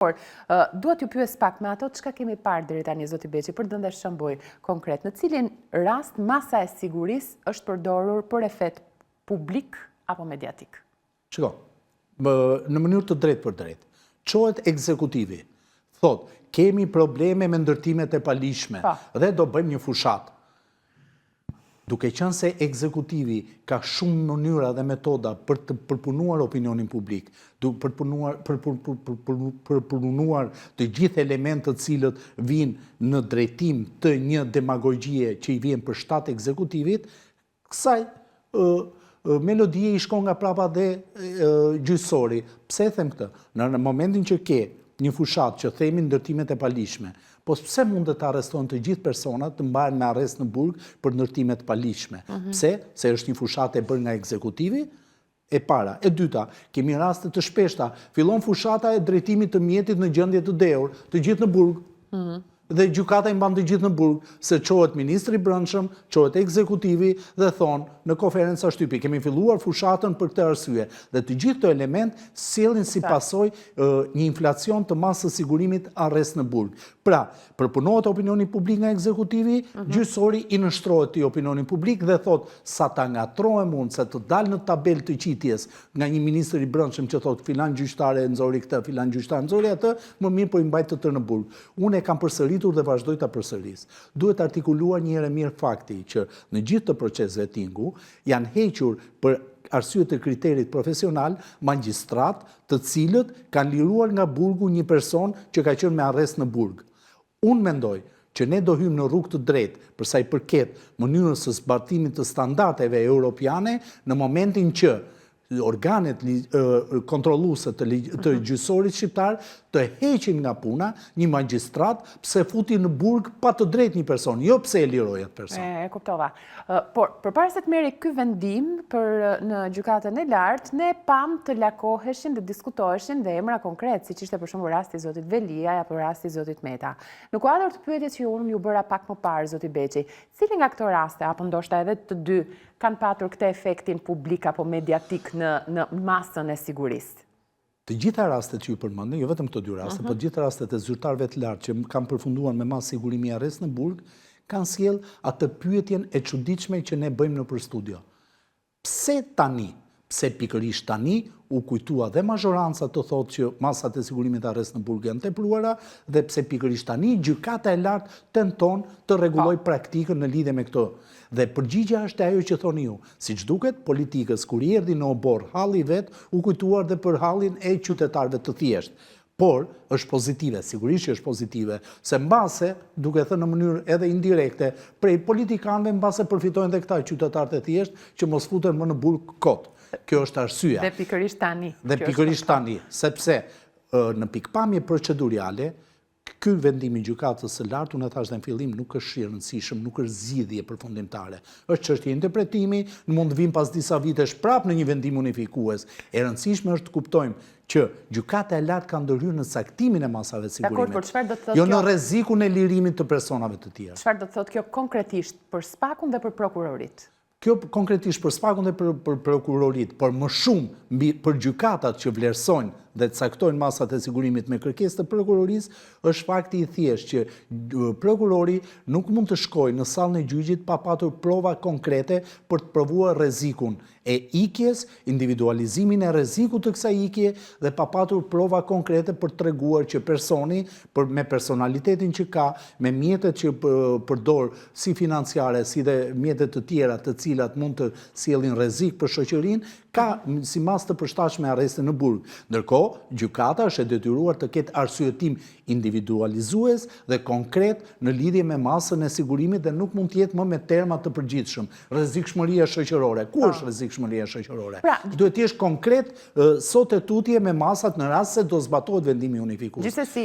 Por, duhet ju pyes pak me ato çka kemi parë deri tani zoti Beqi për të dhënë shembull konkret, në cilin rast masa e sigurisë është përdorur për efekt publik apo mediatik. Shiko, në mënyrë të drejtë për drejtë, çohet ekzekutivi, thot, kemi probleme me ndërtimet e palishme dhe do bëjmë një fushat. Duke qenë se ekzekutivi ka shumë mënyra dhe metoda për të përpunuar opinionin publik, për përpunuar të gjithë elementët cilët vinë në drejtim të një demagogjie që i vjen për shtat ekzekutivit, kësaj melodie i shkon nga prapa dhe gjyqësori. Pse e them këtë? Në momentin që ke një fushat që themi ndërtimet e palishme, po pse mund të arrestojnë të gjithë personat të mbahen me arrest në burg për ndërtimet palishme? Pse? Se është një fushat e bërë nga ekzekutivi? E para. E dyta, kemi raste të shpeshta. Fillon fushata e drejtimit të mjetit në gjendje të dehur, të gjithë në burg. Dhe gjykata i mban të gjithë në burg, se çohet ministri i brendshëm, çohet ekzekutivi dhe thonë në konferenca shtypi, kemi filluar fushatën për këtë arsye. Dhe të gjithë këto element sjellin si pasojë një inflacion të masës sigurimit arrest në burg. Pra, përpunohet opinioni publik nga ekzekutivi, gjyqësori i nështrohet i opinioni publik dhe thotë sa ta ngatrohem unë se të dalë në tabel të qitjes nga një ministër i brendshëm që thotë filan gjyqtare nxori këtë, filan gjyqtare nxori atë, më mirë po i mbajt të tërë në burg. Unë e kam përsëritur dhe vazhdoj ta përsëris. Duhet artikuluar një herë mirë fakti që në gjithë të procesve tingu janë hequr për arsye të kriterit profesional magjistrat të cilët kanë liruar nga burgu një person që ka qenë me arrest në burg. Unë mendoj që ne do hymë në rrugë të drejtë për sa i përket mënyrës së zbatimit të standardeve europiane në momentin që organet kontrolluese të gjyqësorit shqiptar të heqin nga puna një magjistrat pse futi në burg pa të drejtë një person, jo pse e liroi atë person. E kuptova. Por përpara se të merri ky vendim në gjykatën e lartë, ne pam të lakoheshin dhe diskutoheshin dhe emra konkret, siç ishte për shembull rasti i zotit Velia apo rasti i zotit Meta. Në kuadër të pyetjes që unë ju bëra pak më parë zoti Beqi, cili nga këto raste apo ndoshta edhe të dy kanë patur këtë efektin publik apo mediatik në masën e sigurisë? Të gjitha rastet që ju përmendën, jo vetëm këto dy raste, por të gjitha rastet e zyrtarëve të lartë që kanë përfunduar me masë sigurimi arrest në burg, kanë sjell atë pyetjen e çuditshme që ne bëjmë nëpër studio. Pse tani? Pse pikërisht tani u kujtua dhe mazhoranca të thotë që masat e sigurimit arrest në burg janë tepruara dhe pse pikërisht tani gjykata e lartë tenton të rregullojë praktikën në lidhje me këto. Dhe përgjigjja është ajo që thoni ju. Siç duket, politikës kur i erdhi në obor halli vet, u kujtuar dhe për hallin e qytetarëve të thjeshtë. Por është pozitive, sigurisht që është pozitive, se mbase, duke thënë në mënyrë edhe indirekte, prej politikanëve mbase përfitojnë dhe këta qytetarët e thjeshtë që mos futen më në burg kot. Kjo është arsyeja. Dhe pikërisht tani. Dhe pikërisht tani, sepse në pikpamje procedurale, ky vendim i gjykatës së lartë, unë e thash dhe në fillim, nuk është i rëndësishëm, nuk është zgjidhje përfundimtare. Është çështje interpretimi, mund të vim pas disa vitesh prapë në një vendim unifikues. E rëndësishme është të kuptojmë që gjykata e lartë ka ndërhyrë në saktimin e masave të sigurimit, jo në rrezikun e lirimit të personave të tjerë. Çfarë do të thotë kjo konkretisht për SPAK-un dhe për prokurorit? Kjo konkretisht për SPAK-un dhe për prokurorit, por më shumë për gjykatat që vlerësojnë dhe të caktojnë masat e sigurimit me kërkesë të prokurorisë, është fakti i thjeshtë që prokurori nuk mund të shkojë në sallën e gjyqit pa patur prova konkrete për të provuar rrezikun e ikjes, individualizimin e rrezikut të kësaj ikje dhe pa patur prova konkrete për të treguar që personi me personalitetin që ka, me mjetet që përdor si financiare, si dhe mjetet të tjera të cilat mund të sjellin rrezik për shoqërinë, ka si mas të përshtatshme arreste në burg. Ndërkohë, gjykata është e detyruar të ketë arsyetim individualizues dhe konkret në lidhje me masën e sigurimit dhe nuk mund të jetë më me terma të përgjithshëm. Rrezikshmëria shoqërore. Ku është rrezikshmëria shoqërore? Duhet të jesh konkret sot e tutje me masat në rast se do zbatohet vendimi unifikues.